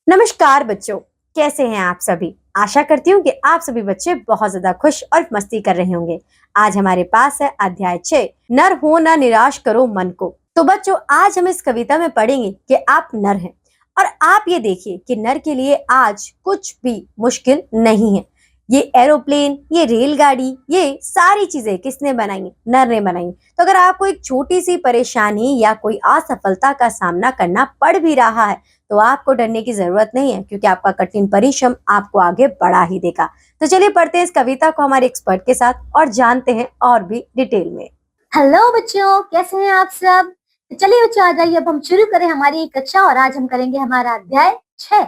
नमस्कार बच्चों, कैसे हैं आप सभी। आशा करती हूँ कि आप सभी बच्चे बहुत ज्यादा खुश और मस्ती कर रहे होंगे। आज हमारे पास है अध्याय 6, नर हो ना निराश करो मन को। तो बच्चों, आज हम इस कविता में पढ़ेंगे कि आप नर हैं और आप ये देखिए कि नर के लिए आज कुछ भी मुश्किल नहीं है। ये एरोप्लेन, ये रेलगाड़ी, ये सारी चीजें किसने बनाई? नर ने बनाई। तो अगर आपको एक छोटी सी परेशानी या कोई असफलता का सामना करना पड़ भी रहा है तो आपको डरने की जरूरत नहीं है, क्योंकि आपका कठिन परिश्रम आपको आगे बढ़ा ही देगा। तो चलिए पढ़ते हैं इस कविता को हमारे एक्सपर्ट के साथ और जानते हैं और भी डिटेल में। हेलो बच्चों, कैसे हैं आप सब। तो चलिए बच्चों, आ जाइए, अब हम शुरू करें हमारी कक्षा और आज हम करेंगे हमारा अध्याय 6।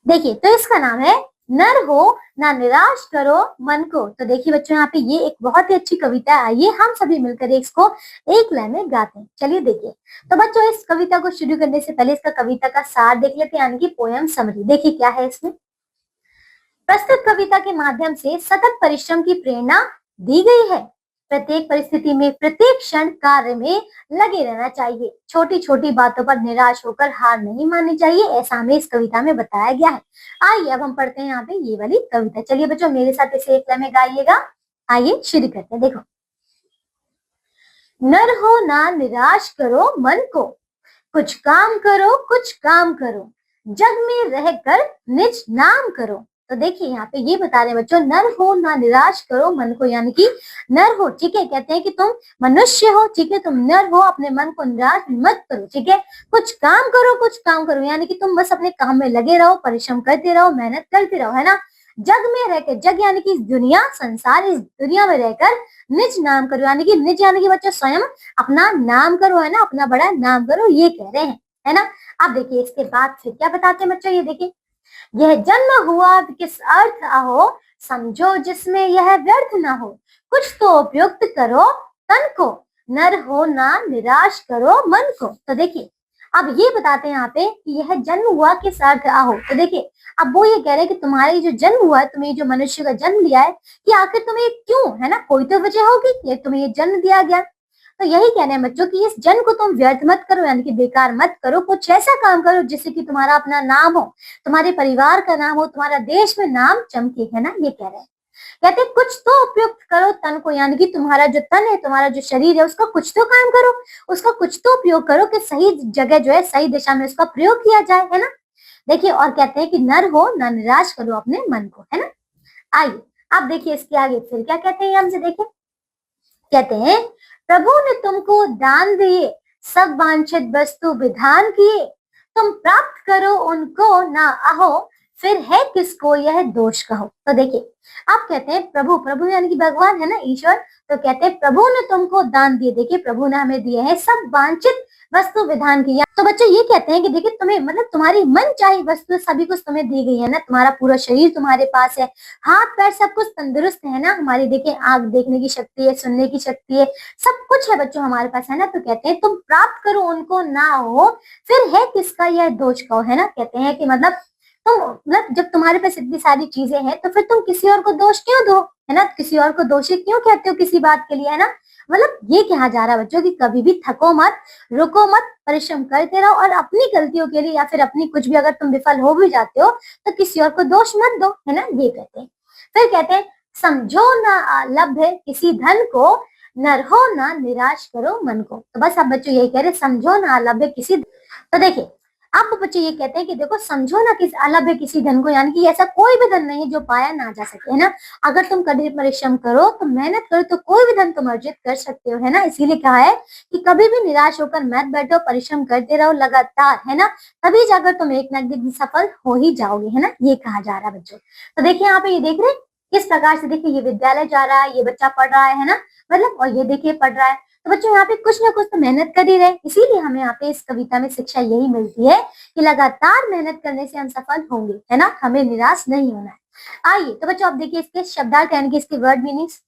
देखिए, तो इसका नाम है नर हो ना निराश करो मन को। तो देखिए बच्चों, यहाँ पे ये एक बहुत ही अच्छी कविता है। आइए हम सभी मिलकर इसको एक लाइन में गाते हैं। चलिए देखिए, तो बच्चों इस कविता को शुरू करने से पहले इसका कविता का सार देख लेते हैं, यानी कि पोयम समरी। देखिए क्या है इसमें। प्रस्तुत कविता के माध्यम से सतत परिश्रम की प्रेरणा दी गई है। प्रत्येक परिस्थिति में, प्रत्येक क्षण कार्य में लगे रहना चाहिए। छोटी छोटी बातों पर निराश होकर हार नहीं माननी चाहिए, ऐसा हमें इस कविता में बताया गया है। आइए अब हम पढ़ते हैं यहाँ पे ये वाली कविता। चलिए बच्चों, मेरे साथ इसे एक लाइन में गाइएगा। आइए शुरू करते हैं। देखो, नर हो ना निराश करो मन को, कुछ काम करो, कुछ काम करो, जग में रहकर निज नाम करो। तो देखिए यहाँ पे ये बता रहे हैं बच्चों, नर हो ना निराश करो मन को, यानी कि नर हो, ठीक है, कहते हैं कि तुम मनुष्य हो, ठीक है, तुम नर हो, अपने मन को निराश मत करो, ठीक है। कुछ काम करो, कुछ काम करो, यानी कि तुम बस अपने काम में लगे रहो, परिश्रम करते रहो, मेहनत करते रहो, है ना। जग में रहकर, जग यानी कि दुनिया, संसार, इस दुनिया में रहकर निज नाम करो, यानी कि निज यानी कि बच्चों स्वयं अपना नाम करो, है ना, अपना बड़ा नाम करो, ये कह रहे हैं, है ना। अब देखिए इसके बाद फिर क्या बताते हैं बच्चों, ये देखिए, यह जन्म हुआ किस अर्थ आहो, समझो जिसमें यह व्यर्थ न हो, कुछ तो उपयुक्त करो तन को, नर हो ना निराश करो मन को। तो देखिए अब ये बताते हैं यहाँ पे कि यह जन्म हुआ किस अर्थ आहो। तो देखिए अब वो ये कह रहे हैं कि तुम्हारी जो जन्म हुआ है, तुम्हें जो मनुष्य का जन्म लिया है, कि आखिर तुम्हें क्यों, है ना, कोई तो वजह होगी कि तुम्हें ये जन्म दिया गया। तो यही कहना है बच्चों कि इस जन्म को तुम व्यर्थ मत करो, यानी कि बेकार मत करो, कुछ ऐसा काम करो जिससे कि तुम्हारा अपना नाम हो, तुम्हारे परिवार का नाम हो, तुम्हारा देश में नाम चमके, है ना, ये कह रहे हैं। कहते हैं कुछ तो उपयुक्त करो तन को, यानी कि तुम्हारा जो तन है, तुम्हारा जो शरीर है, उसका कुछ तो काम करो, उसका कुछ तो उपयोग करो कि सही जगह जो है, सही दिशा में उसका प्रयोग किया जाए, है ना। देखिए और कहते हैं कि नर हो ना निराश करो अपने मन को, है ना। आइए अब देखिए इसके आगे फिर क्या कहते हैं, हमसे देखिए, कहते हैं प्रभु ने तुमको दान दिए, सब वांछित वस्तु विधान किए, तुम प्राप्त करो उनको ना आहो, फिर है किसको यह दोष कहो। तो देखिए आप कहते हैं प्रभु, प्रभु यानी कि भगवान, है ना, ईश्वर। तो कहते हैं प्रभु ने तुमको दान दिए, देखिए प्रभु ने हमें दिए हैं सब वांछित वस्तु विधान की। तो बच्चों ये कहते हैं कि देखिए तुम्हें, मतलब तुम्हारी मन चाही वस्तु सभी कुछ तुम्हें दी गई है ना, तुम्हारा पूरा शरीर तुम्हारे पास है, हाथ पैर सब कुछ तंदुरुस्त है ना, हमारी देखिए आंख देखने की शक्ति है, सुनने की शक्ति है, सब कुछ है बच्चों हमारे पास, है ना। तो कहते हैं तुम प्राप्त करो उनको ना हो, फिर है किसका यह दोष कहो, है ना। कहते हैं कि मतलब तुम, मतलब जब तुम्हारे पास इतनी सारी चीजें हैं तो फिर तुम किसी और को दोष क्यों दो, है ना, किसी और को दोषी क्यों कहते हो किसी बात के लिए, है ना। मतलब ये कहा जा रहा है बच्चों कि कभी भी थको मत, रुको मत, परिश्रम करते रहो और अपनी गलतियों के लिए या फिर अपनी कुछ भी अगर तुम विफल हो भी जाते हो तो किसी और को दोष मत दो, है ना, ये कहते हैं। फिर कहते हैं समझो ना लभ्य किसी धन को, नर हो ना निराश करो मन को। तो बस अब बच्चों यही कह रहे, समझो ना अलभ्य किसी। तो देखिए अब बच्चे ये कहते हैं कि देखो समझो ना किस अलभ्य किसी धन को, यानी कि ऐसा कोई भी धन नहीं है जो पाया ना जा सके, है ना। अगर तुम कठिन परिश्रम करो तो मेहनत करो तो कोई भी धन तुम अर्जित कर सकते हो, है ना। इसीलिए कहा है कि कभी भी निराश होकर मत बैठो, परिश्रम करते रहो लगातार, है ना, तभी जाकर तुम एक ना एक दिन सफल हो ही जाओगे, है ना, ये कहा जा रहा है बच्चों। तो देखिए यहाँ पे ये देख रहे हैं किस प्रकार से, देखिए ये विद्यालय जा रहा है, ये बच्चा पढ़ रहा है ना, मतलब, और ये देखिए पढ़ रहा है। तो बच्चों यहाँ पे कुछ ना कुछ तो मेहनत कर ही रहे, इसीलिए हमें यहाँ पे इस कविता में शिक्षा यही मिलती है कि लगातार मेहनत करने से हम सफल होंगे, है ना, हमें निराश नहीं होना है। आइए तो बच्चों अब देखिए इसके शब्दार्थ यानी कि इसके वर्ड मीनिंग्स।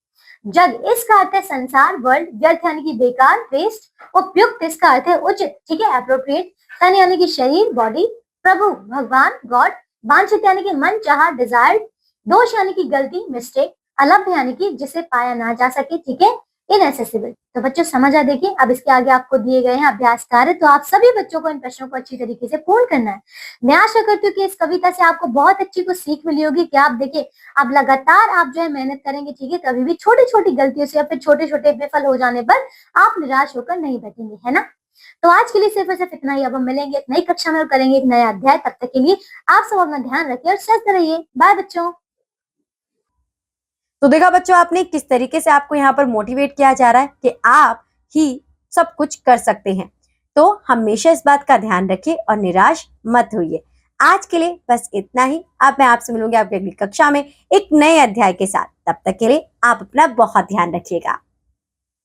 जग इसका अर्थ है संसार, वर्ल्ड व्यर्थ यानी कि बेकार, वेस्ट, उपयुक्त इसका अर्थ है उचित, ठीक है, एप्रोप्रिएट, तन यानी कि शरीर, बॉडी, प्रभु भगवान, गॉड, वांछित यानी कि मन चाहा, डिजायर्ड, दोष यानी कि गलती, मिस्टेक, अलभ्य यानी कि जिसे पाया ना जा सके, ठीक है, इनएसेसिबल। तो बच्चों समझ आ, देखिए अब इसके आगे आपको दिए गए हैं अभ्यास कार्य, तो आप सभी बच्चों को इन प्रश्नों को अच्छी तरीके से पूर्ण करना है। मैं आशा करती हूँ कि इस कविता से आपको बहुत अच्छी कुछ सीख मिली होगी कि आप देखिए अब लगातार आप जो है मेहनत करेंगे, ठीक है, कभी भी छोटी छोटी गलतियों से या फिर छोटे छोटे विफल हो जाने पर आप निराश होकर नहीं बैठेंगे, है ना। तो आज के लिए सिर्फ और सिर्फ इतना ही। अब हम मिलेंगे एक नई कक्षा में और करेंगे एक नया अध्याय। तब तक के लिए आप सब अपना ध्यान रखिए और स्वस्थ रहिए। बाय बच्चों। तो देखा बच्चों आपने किस तरीके से आपको यहाँ पर मोटिवेट किया जा रहा है कि आप ही सब कुछ कर सकते हैं। तो हमेशा इस बात का ध्यान रखिए और निराश मत होइए। आज के लिए बस इतना ही। अब मैं आपसे मिलूंगी आपकी अगली कक्षा में एक नए अध्याय के साथ। तब तक के लिए आप अपना बहुत ध्यान रखिएगा।